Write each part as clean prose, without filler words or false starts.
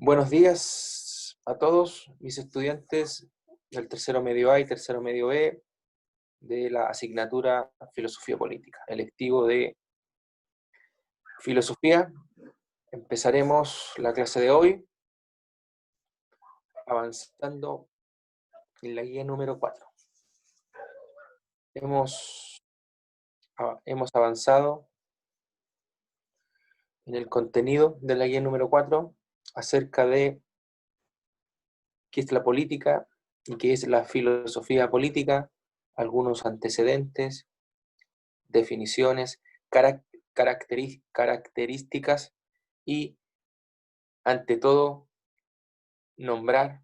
Buenos días a todos mis estudiantes del tercero medio A y tercero medio B de la asignatura Filosofía Política, electivo de Filosofía. Empezaremos la clase de hoy avanzando en la guía número 4. Hemos avanzado en el contenido de la guía número 4 acerca de qué es la política y qué es la filosofía política, algunos antecedentes, definiciones, características y, ante todo, nombrar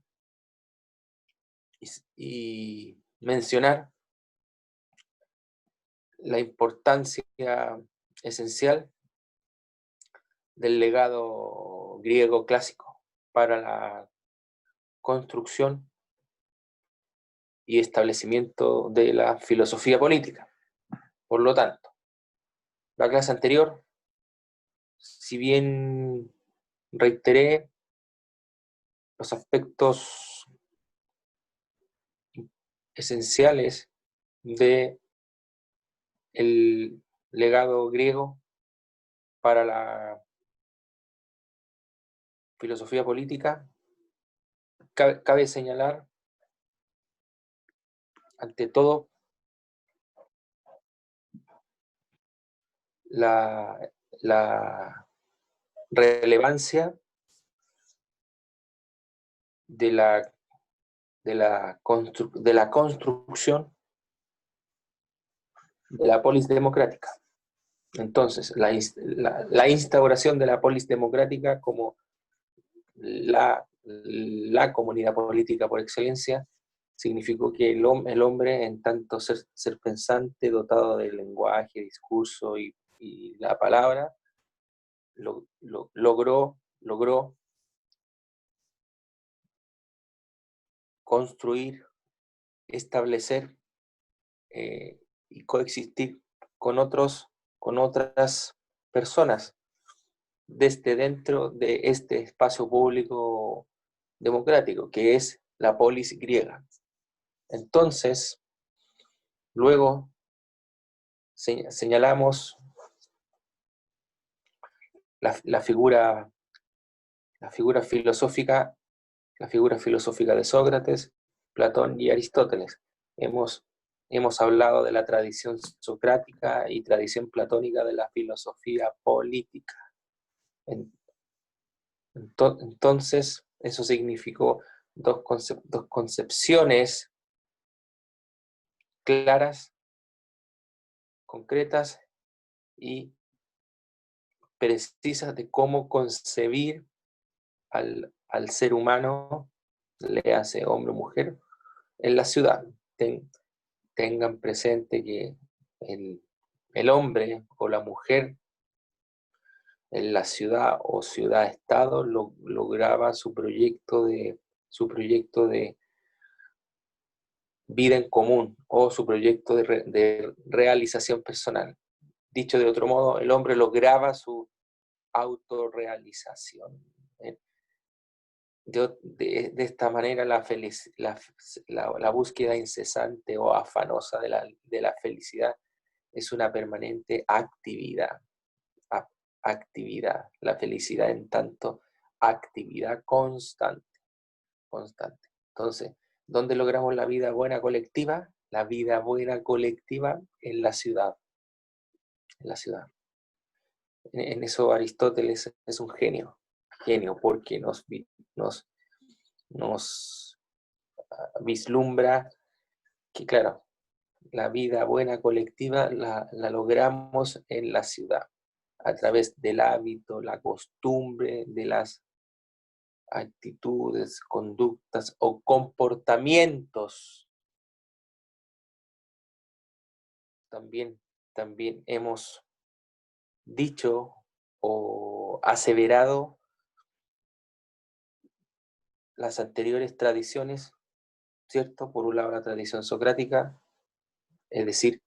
y mencionar la importancia esencial del legado griego clásico para la construcción y establecimiento de la filosofía política. Por lo tanto, la clase anterior, si bien reiteré los aspectos esenciales de el legado griego para la filosofía política, cabe señalar, ante todo, la relevancia de la construcción de la polis democrática. Entonces, la instauración de la polis democrática como la comunidad política por excelencia significó que el hombre, en tanto ser pensante, dotado de lenguaje, discurso y la palabra, logró construir, establecer y coexistir con otras personas desde dentro de este espacio público democrático, que es la polis griega. Entonces, luego señalamos la figura filosófica de Sócrates, Platón y Aristóteles. Hemos hablado de la tradición socrática y tradición platónica de la filosofía política. Entonces, eso significó dos concepciones claras, concretas y precisas de cómo concebir al ser humano, le hace hombre o mujer, en la ciudad. Tengan presente que el hombre o la mujer en la ciudad o ciudad-estado lograba su proyecto de vida en común o su proyecto de realización personal. Dicho de otro modo, el hombre lograba su autorrealización. De esta manera la búsqueda incesante o afanosa de la felicidad es una permanente actividad. La felicidad en tanto actividad constante. Entonces, ¿dónde logramos la vida buena colectiva? La vida buena colectiva en la ciudad. En eso Aristóteles es un genio porque nos vislumbra que, claro, la vida buena colectiva la logramos en la ciudad, a través del hábito, la costumbre, de las actitudes, conductas o comportamientos. También hemos dicho o aseverado las anteriores tradiciones, ¿cierto? Por un lado la tradición socrática, es decir,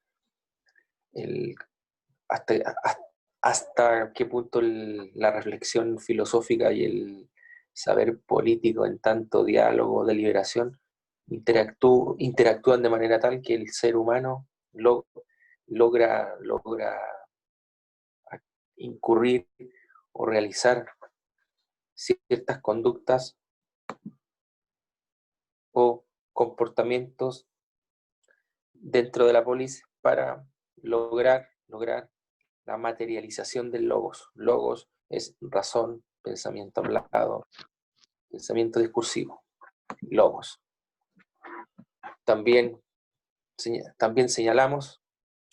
hasta qué punto la reflexión filosófica y saber político en tanto diálogo, deliberación, interactúan de manera tal que el ser humano logra incurrir o realizar ciertas conductas o comportamientos dentro de la polis para lograr la materialización del logos. Logos es razón, pensamiento hablado, pensamiento discursivo. Logos. También señalamos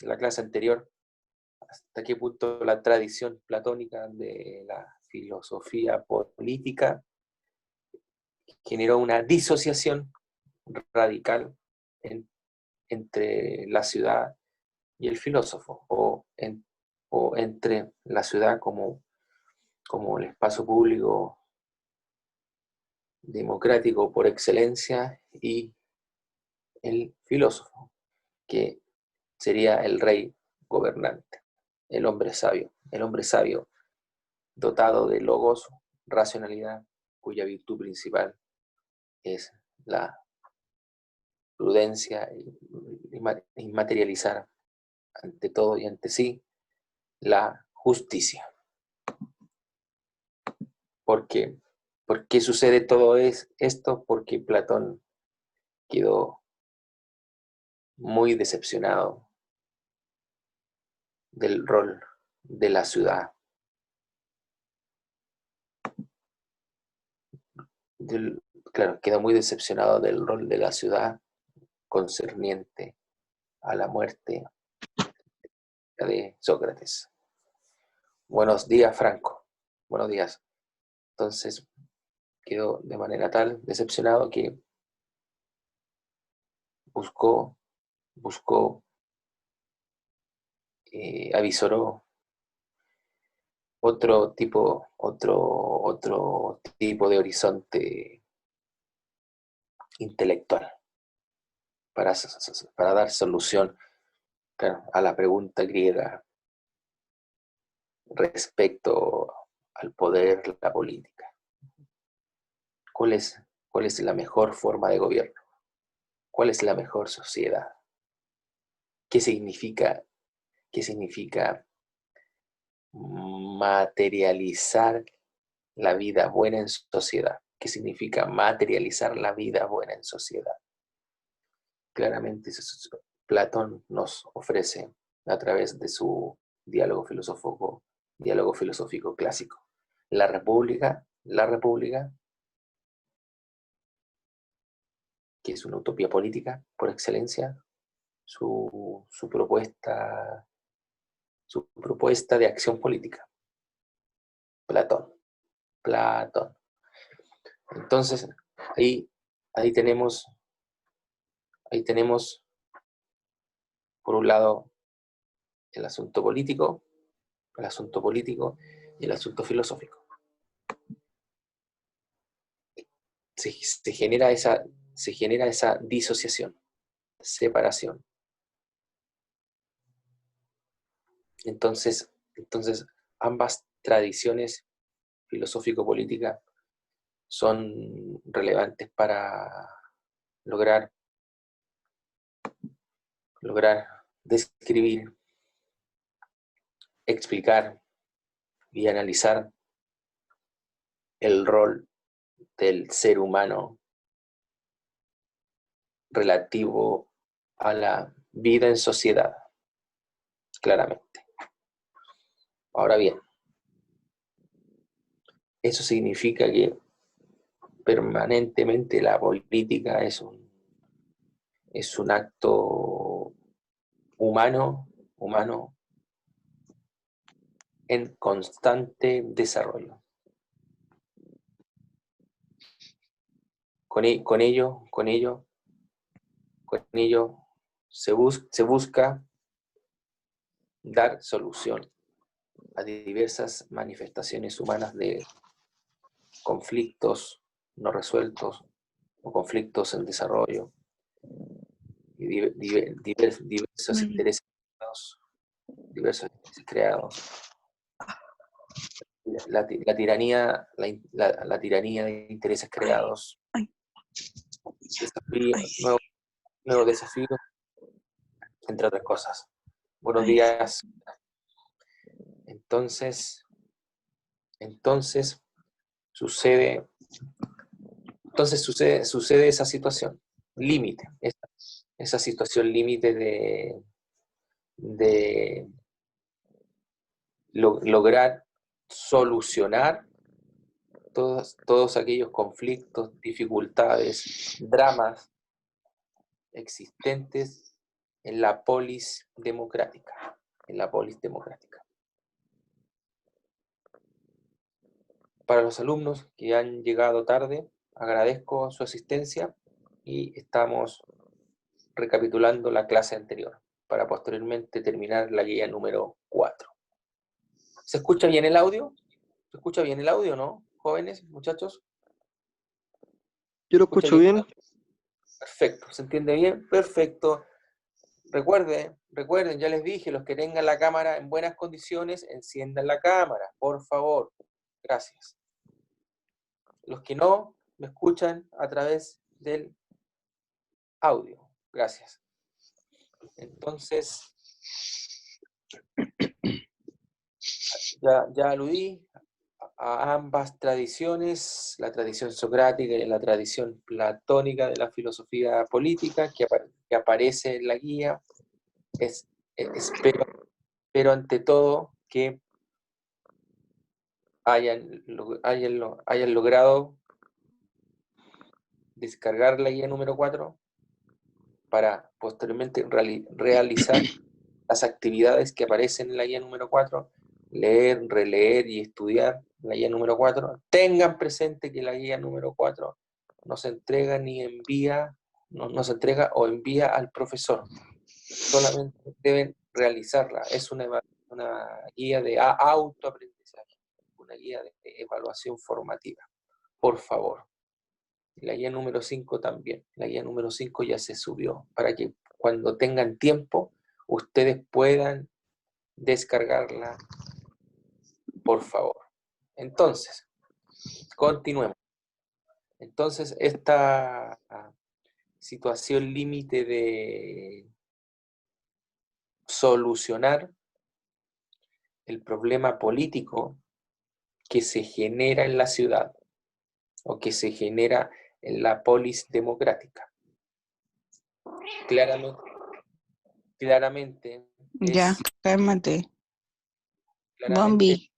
en la clase anterior hasta qué punto la tradición platónica de la filosofía política generó una disociación radical entre la ciudad y el filósofo, o entre la ciudad como el espacio público democrático por excelencia y el filósofo, que sería el rey gobernante, el hombre sabio dotado de logos, racionalidad, cuya virtud principal es la prudencia y materializar ante todo y ante sí la justicia. ¿Por qué? ¿Por qué sucede todo esto? Porque Platón quedó muy decepcionado del rol de la ciudad, claro, quedó muy decepcionado del rol de la ciudad concerniente a la muerte de Sócrates. Buenos días, Franco. Buenos días. Entonces quedó de manera tal decepcionado que buscó, avisoró otro tipo de horizonte intelectual para dar solución, claro, a la pregunta griega respecto al poder, la política. ¿Cuál es la mejor forma de gobierno? ¿Cuál es la mejor sociedad? ¿Qué significa materializar la vida buena en sociedad? ¿Qué significa materializar la vida buena en sociedad? Claramente Platón nos ofrece a través de su diálogo filosófico clásico. La república, que es una utopía política por excelencia, su propuesta de acción política. Platón. Entonces, ahí tenemos, por un lado, el asunto político y el asunto filosófico. Se genera esa disociación, separación. Entonces, ambas tradiciones filosófico-políticas son relevantes para lograr describir, explicar y analizar el rol del ser humano relativo a la vida en sociedad, claramente. Ahora bien, eso significa que permanentemente la política es un acto humano en constante desarrollo. Con ello se busca dar solución a diversas manifestaciones humanas de conflictos no resueltos o conflictos en desarrollo y diversos intereses creados. la tiranía, la tiranía de intereses creados, Ay. nuevos desafíos, entre otras cosas. Buenos Ay. días. Entonces sucede esa situación límite, esa situación límite de lograr solucionar todos aquellos conflictos, dificultades, dramas existentes en la polis democrática, Para los alumnos que han llegado tarde, agradezco su asistencia y estamos recapitulando la clase anterior para posteriormente terminar la guía número 4. ¿Se escucha bien el audio? ¿Se escucha bien el audio, no? Jóvenes, muchachos. Yo lo escucho bien. Perfecto. ¿Se entiende bien? Perfecto. Recuerden, ya les dije, los que tengan la cámara en buenas condiciones, enciendan la cámara, por favor. Gracias. Los que no, me escuchan a través del audio. Gracias. Entonces, ya aludí a ambas tradiciones, la tradición socrática y la tradición platónica de la filosofía política que aparece en la guía. Espero ante todo que hayan logrado descargar la guía número 4 para posteriormente realizar las actividades que aparecen en la guía número 4, leer, releer y estudiar la guía número 4. Tengan presente que la guía número 4 no se entrega no se entrega o envía al profesor. Solamente deben realizarla. Es una guía de autoaprendizaje, una guía de evaluación formativa. Por favor. La guía número 5 también. La guía número 5 ya se subió para que cuando tengan tiempo ustedes puedan descargarla, por favor. Entonces, continuemos. Entonces, esta situación límite de solucionar el problema político que se genera en la ciudad o que se genera en la polis democrática. Claramente Ya, cálmate. claramente, Bombi.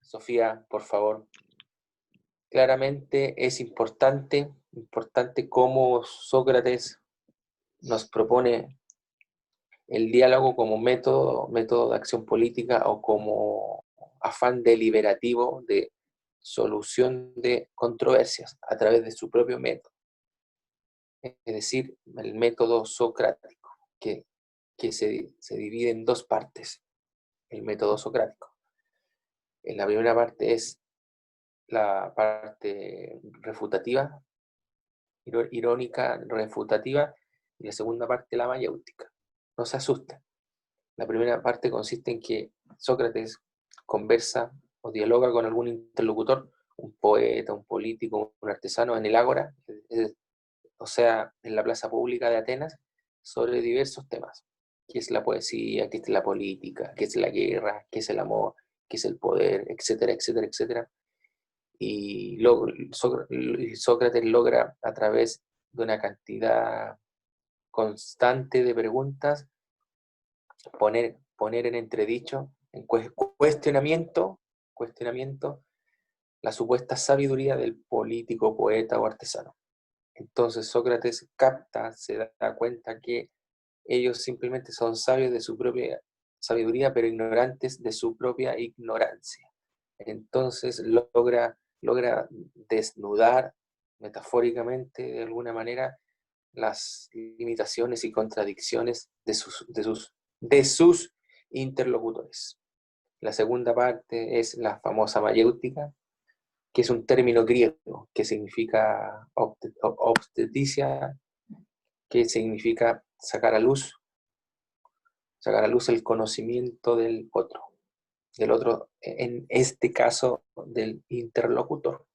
Sofía, por favor. Claramente es importante cómo Sócrates nos propone el diálogo como método de acción política o como afán deliberativo de solución de controversias a través de su propio método. Es decir, el método socrático, que se divide en dos partes, el método socrático. En la primera parte es la parte refutativa, irónica, refutativa, y la segunda parte la mayéutica. No se asusten. La primera parte consiste en que Sócrates conversa o dialoga con algún interlocutor, un poeta, un político, un artesano en el ágora, o sea, en la plaza pública de Atenas, sobre diversos temas. ¿Qué es la poesía? ¿Qué es la política? ¿Qué es la guerra? ¿Qué es el amor? ¿Qué es el poder? Etcétera, etcétera, etcétera. Y Sócrates logra, a través de una cantidad constante de preguntas, poner en entredicho, en cuestionamiento, la supuesta sabiduría del político, poeta o artesano. Entonces Sócrates se da cuenta que ellos simplemente son sabios de su propia sabiduría, pero ignorantes de su propia ignorancia. Entonces logra desnudar metafóricamente, de alguna manera, las limitaciones y contradicciones de sus interlocutores. La segunda parte es la famosa mayéutica, que es un término griego que significa obstetricia, que significa sacar a luz el conocimiento del otro. del otro, en este caso del interlocutor,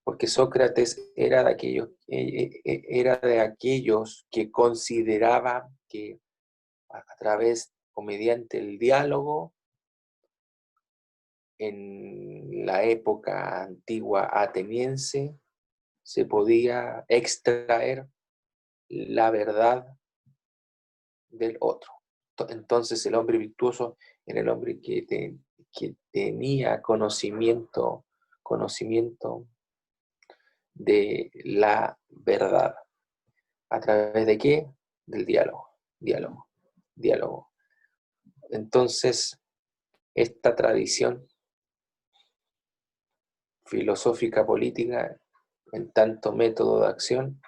porque Sócrates era de aquellos que consideraban que a través o mediante el diálogo, en la época antigua ateniense, se podía extraer la verdad del otro. Entonces el hombre virtuoso era el hombre que tenía conocimiento de la verdad. ¿A través de qué? Del diálogo. Entonces, esta tradición filosófica política, en tanto método de acción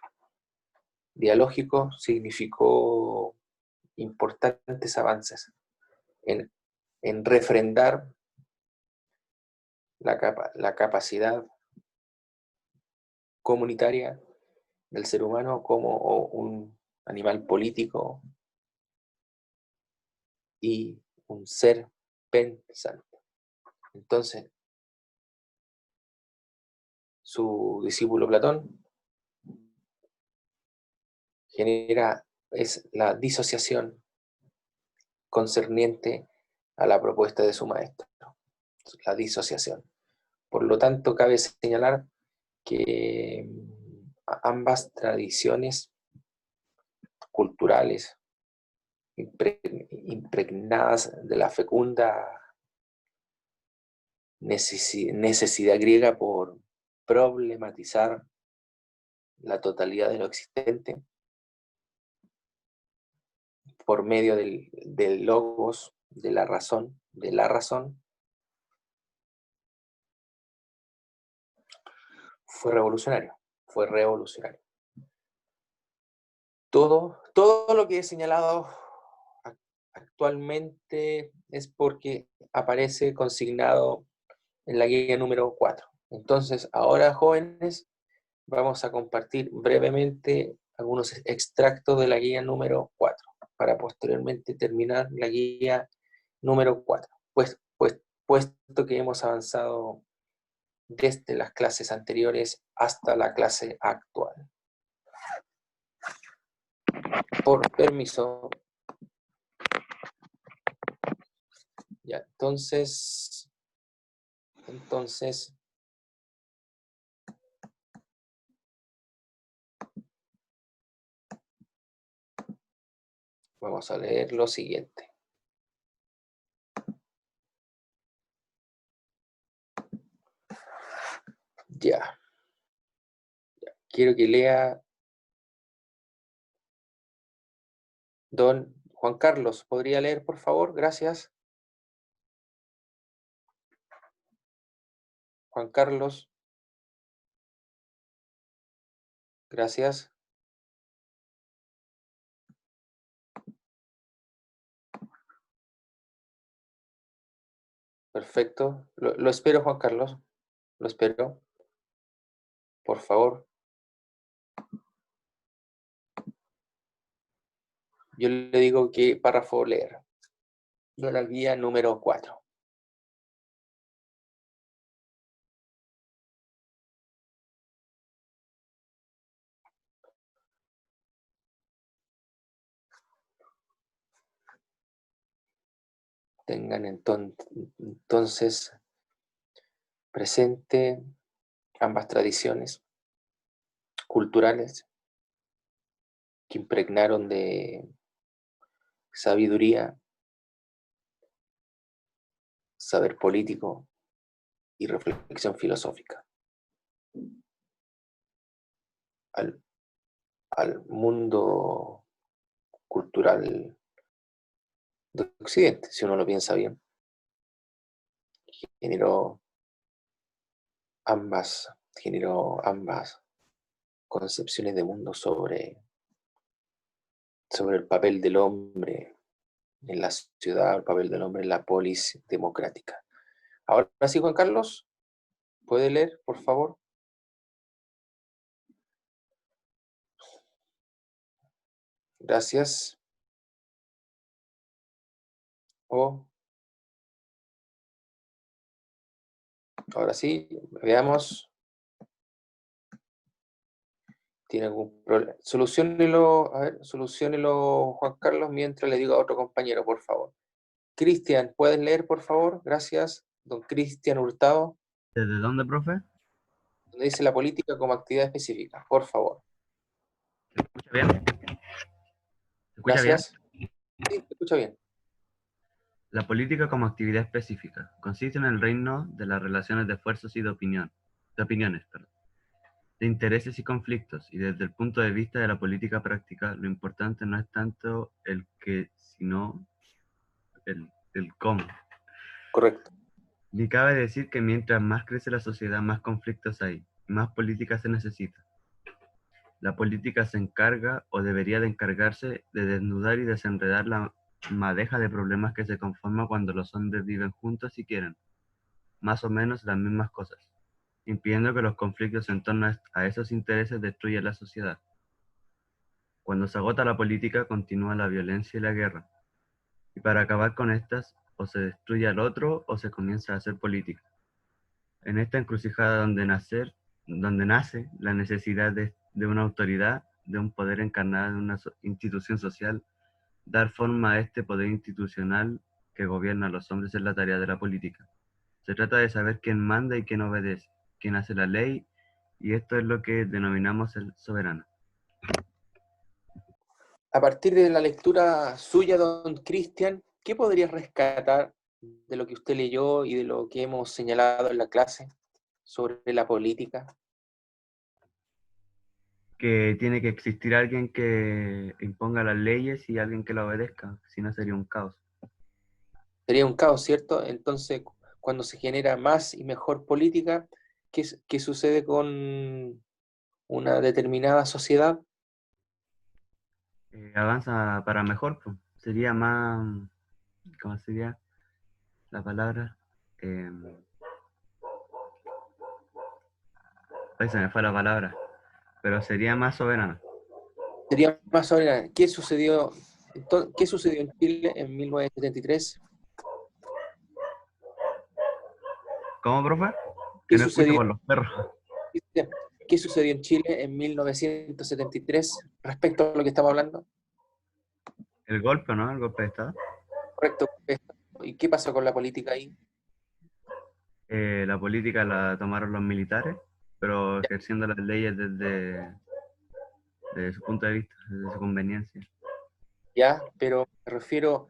dialógico, significó importantes avances en refrendar la capacidad comunitaria del ser humano como un animal político y un ser pensante. Entonces, su discípulo Platón es la disociación concerniente a la propuesta de su maestro, la disociación. Por lo tanto, cabe señalar que ambas tradiciones culturales impregnadas de la fecunda necesidad griega por problematizar la totalidad de lo existente por medio del logos, de la razón, fue revolucionario. Todo lo que he señalado actualmente es porque aparece consignado en la guía número 4. Entonces, ahora, jóvenes, vamos a compartir brevemente algunos extractos de la guía número 4 para posteriormente terminar la guía número 4, puesto que hemos avanzado desde las clases anteriores hasta la clase actual. Por permiso. Ya, entonces, vamos a leer lo siguiente. Ya. Quiero que lea don Juan Carlos. ¿Podría leer, por favor? Gracias. Juan Carlos. Gracias. Perfecto. Lo espero, Juan Carlos. Lo espero. Por favor. Yo le digo qué párrafo leer. De la guía número 4. Tengan entonces presente ambas tradiciones culturales que impregnaron de sabiduría, saber político y reflexión filosófica al mundo cultural de Occidente, si uno lo piensa bien. Generó ambas concepciones de mundo sobre el papel del hombre en la ciudad, el papel del hombre en la polis democrática. Ahora sí, Juan Carlos, ¿puede leer, por favor? Gracias. Ahora sí, veamos. ¿Tiene algún problema? Soluciónelo, a ver, soluciónelo, Juan Carlos, mientras le digo a otro compañero, por favor. Cristian, ¿puedes leer, por favor? Gracias. Don Cristian Hurtado, ¿Desde dónde, profe? donde dice la política como actividad específica, por favor. ¿Se escucha bien? ¿Se escucha bien? Gracias. Sí, te escucha bien. La política como actividad específica consiste en el reino de las relaciones de fuerzas y de opiniones, perdón, de intereses y conflictos, y desde el punto de vista de la política práctica, lo importante no es tanto el qué, sino el cómo. Correcto. Ni cabe decir que mientras más crece la sociedad, más conflictos hay, y más política se necesita. La política se encarga, o debería de encargarse, de desnudar y desenredar la madeja de problemas que se conforma cuando los hombres viven juntos y quieren, más o menos, las mismas cosas, impidiendo que los conflictos en torno a esos intereses destruyan la sociedad. Cuando se agota la política, continúa la violencia y la guerra, y para acabar con estas, o se destruye al otro, o se comienza a hacer política. En esta encrucijada donde nace la necesidad de una autoridad, de un poder encarnado en una institución social, dar forma a este poder institucional que gobierna a los hombres es la tarea de la política. Se trata de saber quién manda y quién obedece, quién hace la ley, y esto es lo que denominamos el soberano. A partir de la lectura suya, don Cristian, ¿qué podrías rescatar de lo que usted leyó y de lo que hemos señalado en la clase sobre la política? Que tiene que existir alguien que imponga las leyes y alguien que la obedezca, si no sería un caos. Sería un caos, ¿cierto? Entonces, cuando se genera más y mejor política, ¿qué sucede con una determinada sociedad? Avanza para mejor, pues. Sería más, ¿cómo sería la palabra? Ahí se me fue la palabra, pero sería más soberano. Sería más soberana. ¿Qué sucedió en Chile en 1973? ¿Cómo, profe? ¿Qué Que no escucho sucedió, por los perros. qué sucedió en Chile en 1973 respecto a lo que estamos hablando? El golpe, ¿no? El golpe de Estado. Correcto. ¿Y qué pasó con la política ahí? La política la tomaron los militares, pero ejerciendo las leyes desde su punto de vista, desde su conveniencia. Ya, pero me refiero,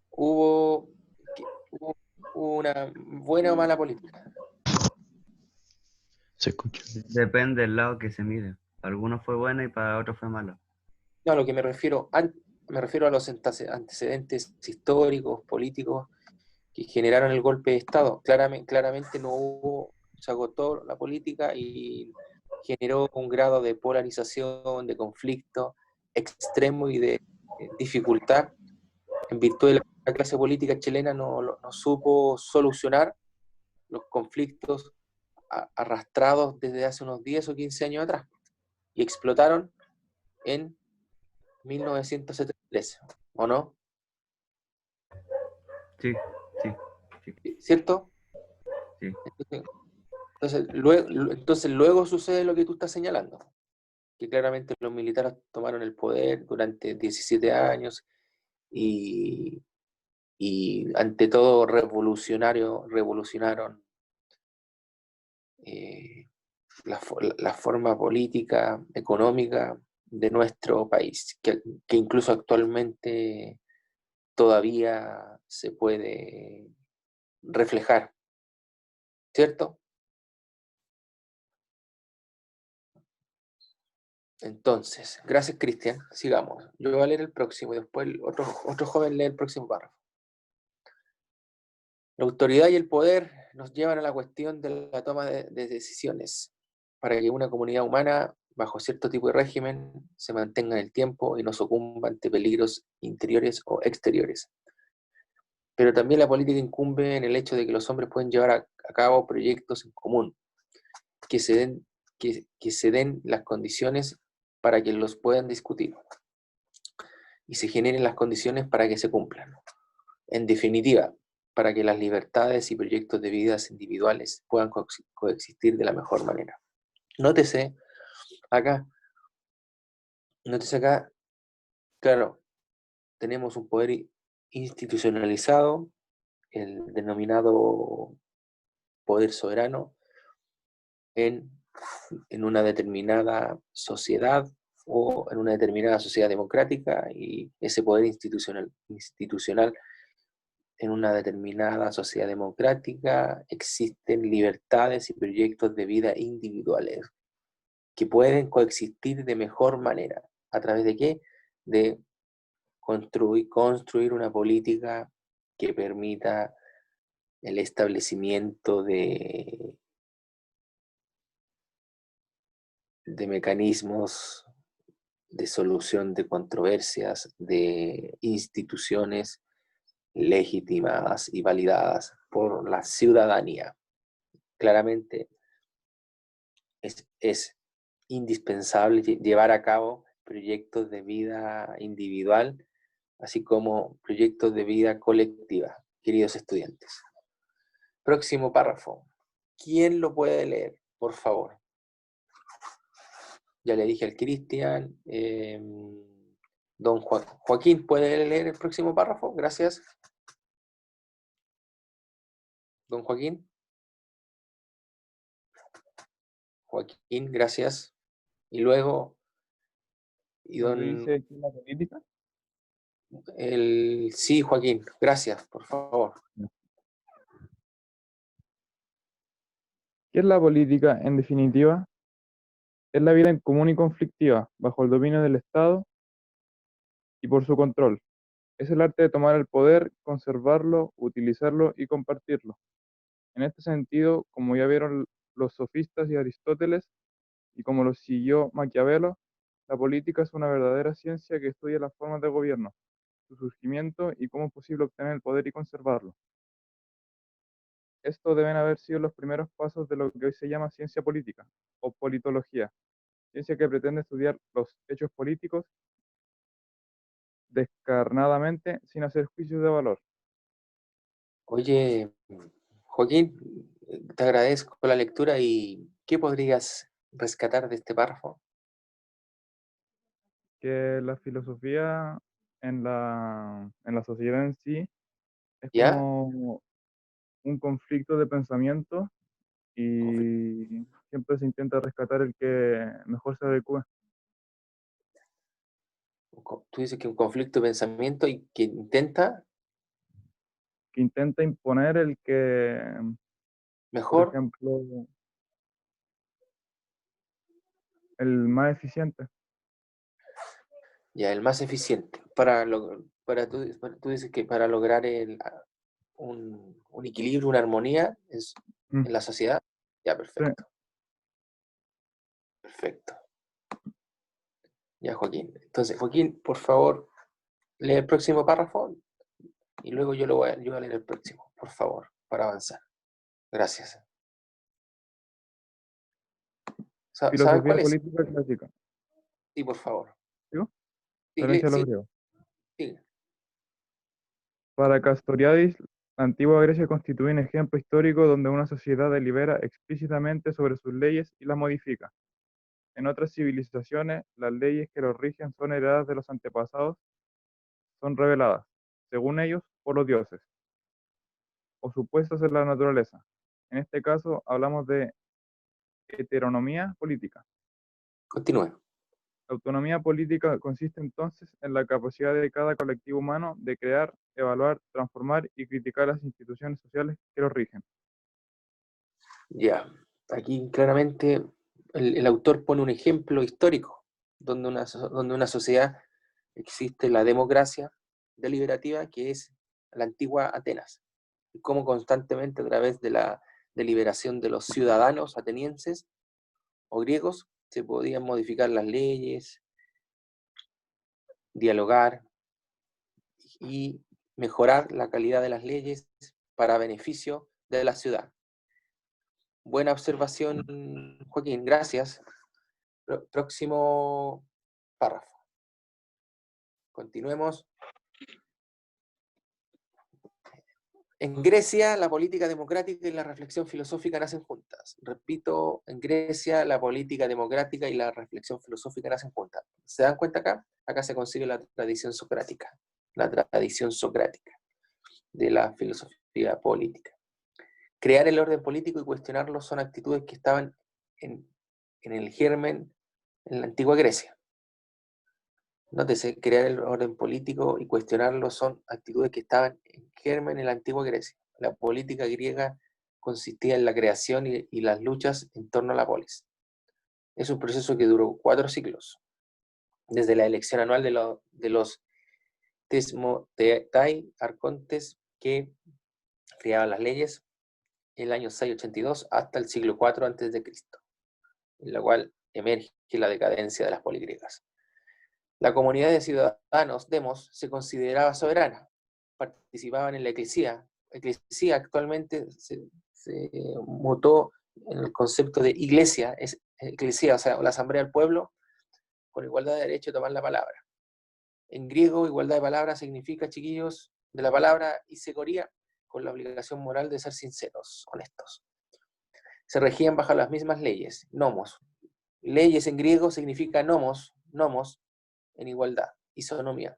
hubo, hubo una buena o mala política. Se escucha. Depende del lado que se mire. Para algunos fue buena y para otros fue mala. No, a lo que me refiero a los antecedentes históricos, políticos que generaron el golpe de Estado. Claramente no hubo, se agotó la política y generó un grado de polarización, de conflicto extremo y de dificultad, en virtud de la clase política chilena no supo solucionar los conflictos arrastrados desde hace unos 10 o 15 años atrás y explotaron en 1973, ¿o no? Sí, sí, sí, ¿Cierto? sí. Entonces luego sucede lo que tú estás señalando, que claramente los militares tomaron el poder durante 17 años y, y ante todo revolucionaron eh, la forma política, económica de nuestro país, que incluso actualmente todavía se puede reflejar, ¿cierto? Entonces, gracias Cristian, sigamos. Yo voy a leer el próximo y después otro joven lee el próximo párrafo. La autoridad y el poder nos llevan a la cuestión de la toma de decisiones para que una comunidad humana, bajo cierto tipo de régimen, se mantenga en el tiempo y no sucumba ante peligros interiores o exteriores. Pero también la política incumbe en el hecho de que los hombres pueden llevar a cabo proyectos en común, que se den las condiciones para que los puedan discutir y se generen las condiciones para que se cumplan. En definitiva, para que las libertades y proyectos de vidas individuales puedan coexistir de la mejor manera. Nótese acá, claro, tenemos un poder institucionalizado, el denominado poder soberano, en una determinada sociedad o en una determinada sociedad democrática, y ese poder institucional en una determinada sociedad democrática existen libertades y proyectos de vida individuales que pueden coexistir de mejor manera. ¿A través de qué? De construir una política que permita el establecimiento de mecanismos de solución de controversias, de instituciones legitimadas y validadas por la ciudadanía. Claramente es indispensable llevar a cabo proyectos de vida individual, así como proyectos de vida colectiva, queridos estudiantes. Próximo párrafo. ¿Quién lo puede leer, por favor? Ya le dije al Cristian. Don Joaquín, ¿puede leer el próximo párrafo? Gracias. Don Joaquín. Joaquín, gracias. Y luego, y ¿Dónde don... dice que la política? Sí, Joaquín, gracias, por favor. ¿Qué es la política, en definitiva? Es la vida en común y conflictiva, bajo el dominio del Estado y por su control. Es el arte de tomar el poder, conservarlo, utilizarlo y compartirlo. En este sentido, como ya vieron los sofistas y Aristóteles, y como lo siguió Maquiavelo, la política es una verdadera ciencia que estudia las formas de gobierno, su surgimiento y cómo es posible obtener el poder y conservarlo. Estos deben haber sido los primeros pasos de lo que hoy se llama ciencia política, o politología, ciencia que pretende estudiar los hechos políticos descarnadamente sin hacer juicios de valor. Oye, Joaquín, te agradezco la lectura, y ¿qué podrías rescatar de este párrafo? Que la filosofía en la sociedad en sí es ¿Ya? como un conflicto de pensamiento y siempre se intenta rescatar el que mejor se adecue, Tú dices que un conflicto de pensamiento y que intenta que intenta imponer el que, por mejor, ejemplo, el más eficiente. ya, el más eficiente. Tú dices que para lograr un equilibrio, una armonía Mm, en la sociedad. Ya, sí. perfecto. Perfecto. Ya, Joaquín. Entonces, Joaquín, por favor, lee el próximo párrafo y luego yo voy a leer el próximo, por favor, para avanzar. Gracias. ¿Sabes Filosofía cuál es? política clásica. Sí, por favor. ¿Digo? Sí, Referencia a los sí, griegos. sí. Para Castoriadis, la antigua Grecia constituye un ejemplo histórico donde una sociedad delibera explícitamente sobre sus leyes y las modifica. En otras civilizaciones, las leyes que los rigen son heredadas de los antepasados, son reveladas, según ellos, por los dioses, o supuestas en la naturaleza. En este caso, hablamos de heteronomía política. Continúe. La autonomía política consiste entonces en la capacidad de cada colectivo humano de crear, evaluar, transformar y criticar las instituciones sociales que los rigen. Ya. Aquí claramente el autor pone un ejemplo histórico donde donde una sociedad existe la democracia deliberativa, que es la antigua Atenas, y cómo constantemente, a través de la deliberación de los ciudadanos atenienses o griegos, se podían modificar las leyes, dialogar y mejorar la calidad de las leyes para beneficio de la ciudad. Buena observación, Joaquín, gracias. Próximo párrafo. Continuemos. En Grecia, la política democrática y la reflexión filosófica nacen juntas. Repito, en Grecia, la política democrática y la reflexión filosófica nacen juntas. ¿Se dan cuenta acá? Acá se consigue la tradición socrática de la filosofía política. Crear el orden político y cuestionarlo son actitudes que estaban en el germen en la antigua Grecia. Nótese, crear el orden político y cuestionarlo son actitudes que estaban en germen en la antigua Grecia. La política griega consistía en la creación y las luchas en torno a la polis. Es un proceso que duró 4 siglos, desde la elección anual de los Thesmothetai, arcontes que creaban las leyes, el año 682 hasta el siglo IV a.C., en la cual emerge la decadencia de las poligriegas. La comunidad de ciudadanos, demos, se consideraba soberana, participaban en la eclesía. Eclesía actualmente se mutó en el concepto de iglesia, es eclesía, o sea, la asamblea del pueblo, con igualdad de derecho a tomar la palabra. En griego, igualdad de palabra significa, chiquillos, de la palabra isegoría, con la obligación moral de ser sinceros, honestos. Se regían bajo las mismas leyes, nomos. Leyes en griego significa nomos, en igualdad, isonomía.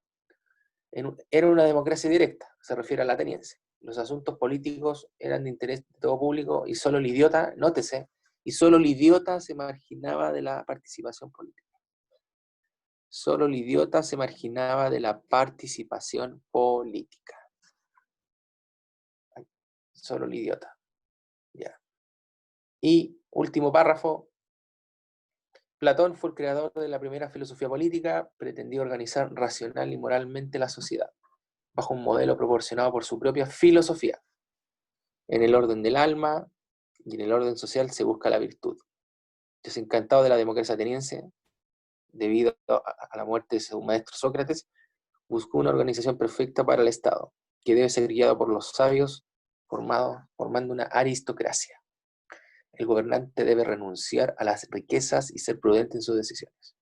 Era una democracia directa, se refiere a la ateniense. Los asuntos políticos eran de interés de todo público y solo el idiota, nótese, y solo el idiota se marginaba de la participación política. Solo el idiota se marginaba de la participación política. Solo el idiota. Ya. Y último párrafo. Platón fue el creador de la primera filosofía política, pretendía organizar racional y moralmente la sociedad, bajo un modelo proporcionado por su propia filosofía. En el orden del alma y en el orden social se busca la virtud. Desencantado de la democracia ateniense, debido a la muerte de su maestro Sócrates, buscó una organización perfecta para el Estado, que debe ser guiado por los sabios, formando una aristocracia. El gobernante debe renunciar a las riquezas y ser prudente en sus decisiones.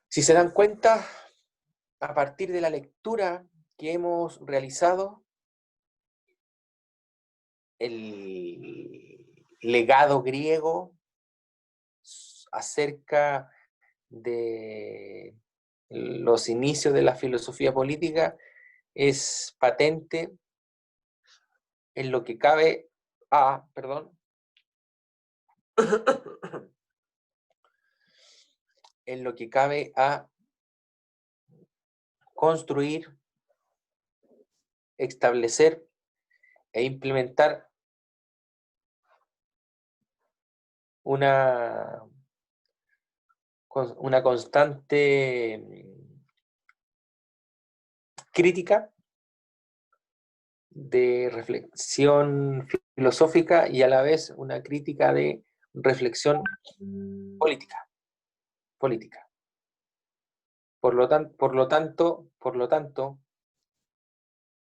Si se dan cuenta, a partir de la lectura que hemos realizado, el legado griego acerca de los inicios de la filosofía política es patente en lo que cabe a, en lo que cabe a construir, establecer e implementar una constante crítica de reflexión filosófica y a la vez una crítica de reflexión política. Por lo tanto,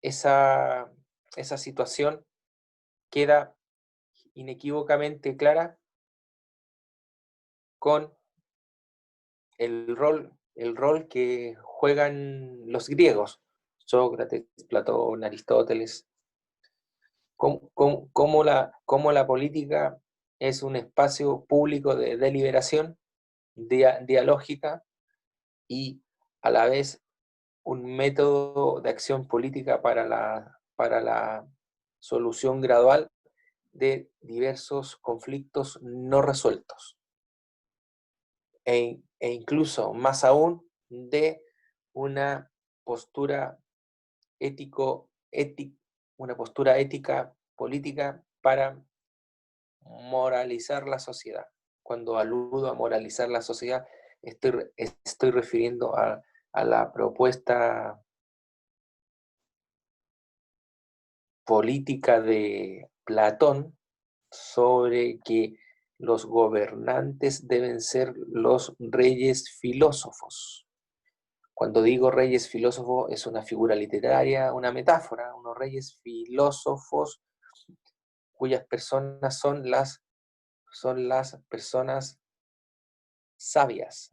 esa situación queda inequívocamente clara con el rol que juegan los griegos, Sócrates, Platón, Aristóteles, cómo la política es un espacio público de deliberación dialógica y a la vez un método de acción política para la solución gradual de diversos conflictos no resueltos. E incluso más aún de una postura ética política para moralizar la sociedad. Cuando aludo a moralizar la sociedad, estoy refiriendo a la propuesta política de Platón sobre que los gobernantes deben ser los reyes filósofos. Cuando digo reyes filósofos es una figura literaria, una metáfora, unos reyes filósofos cuyas personas son las personas sabias,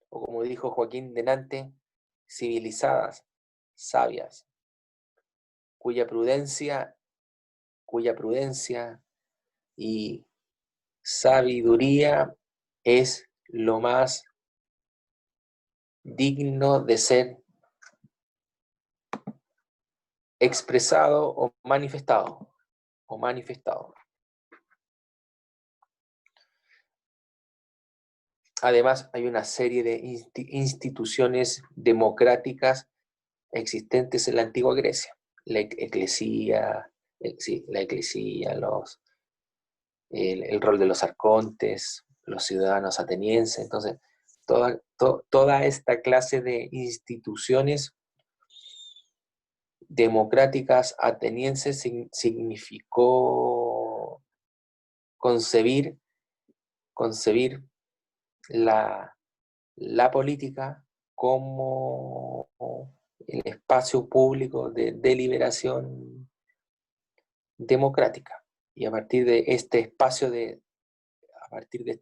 o como dijo Joaquín Denante, civilizadas, sabias, cuya prudencia y sabiduría es lo más digno de ser expresado o manifestado. Además, hay una serie de instituciones democráticas existentes en la antigua Grecia. La eclesía, el rol de los arcontes, los ciudadanos atenienses. Entonces, toda esta clase de instituciones democráticas atenienses significó concebir la política como el espacio público de deliberación democrática. Y a partir de este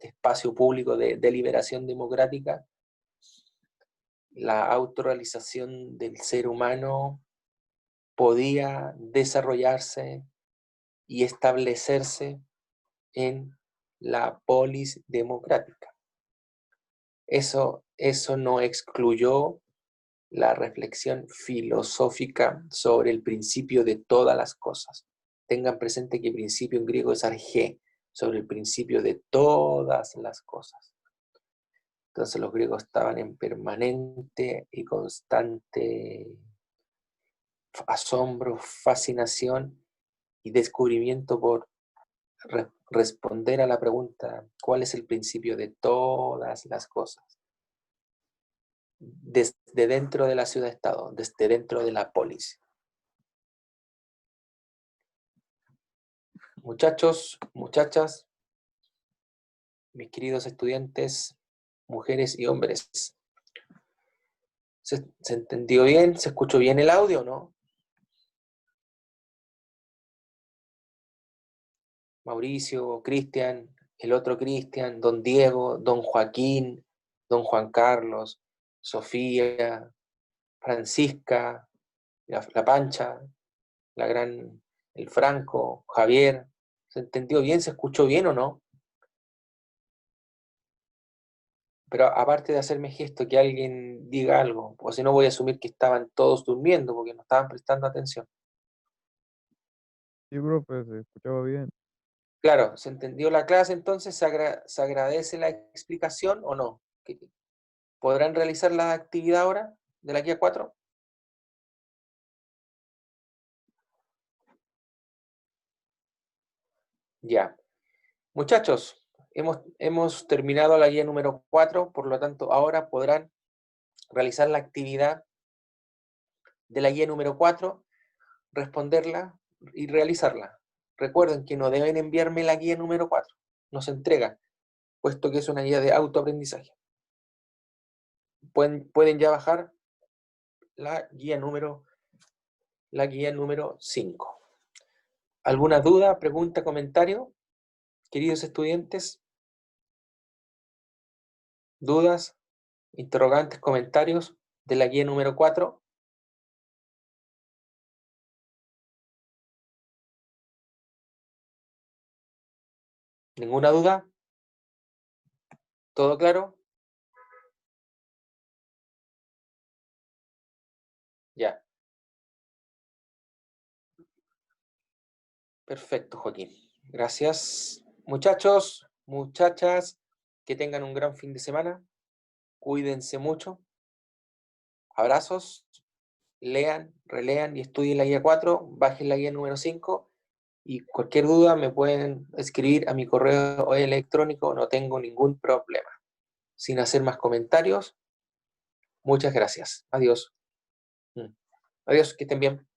espacio público de deliberación democrática, la autorrealización del ser humano podía desarrollarse y establecerse en la polis democrática. Eso no excluyó la reflexión filosófica sobre el principio de todas las cosas. Tengan presente que principio en griego es argé, sobre el principio de todas las cosas. Entonces los griegos estaban en permanente y constante asombro, fascinación y descubrimiento por responder a la pregunta, ¿cuál es el principio de todas las cosas? Desde dentro de la ciudad-estado, desde dentro de la polis. Muchachos, muchachas, mis queridos estudiantes, mujeres y hombres, ¿se entendió bien? ¿Se escuchó bien el audio o no? Mauricio, Cristian, el otro Cristian, don Diego, don Joaquín, don Juan Carlos, Sofía, Francisca, la Pancha, el Franco, Javier. ¿Se entendió bien? ¿Se escuchó bien o no? Pero aparte de hacerme gesto que alguien diga algo, o si no voy a asumir que estaban todos durmiendo porque no estaban prestando atención. Sí, profe, se escuchaba bien. Claro, ¿se entendió la clase entonces? ¿Se agradece la explicación o no? ¿Podrán realizar la actividad ahora de la guía 4? Ya. Muchachos, hemos terminado la guía número 4, por lo tanto ahora podrán realizar la actividad de la guía número 4, responderla y realizarla. Recuerden que no deben enviarme la guía número 4, no se entrega, puesto que es una guía de autoaprendizaje. Pueden ya bajar la guía número 5. ¿Alguna duda, pregunta, comentario, queridos estudiantes? ¿Dudas, interrogantes, comentarios de la guía número 4? ¿Ninguna duda? ¿Todo claro? Ya. Perfecto, Joaquín. Gracias. Muchachos, muchachas, que tengan un gran fin de semana. Cuídense mucho. Abrazos. Lean, relean y estudien la guía 4. Bajen la guía número 5. Y cualquier duda me pueden escribir a mi correo electrónico. No tengo ningún problema. Sin hacer más comentarios. Muchas gracias. Adiós. Adiós, que estén bien.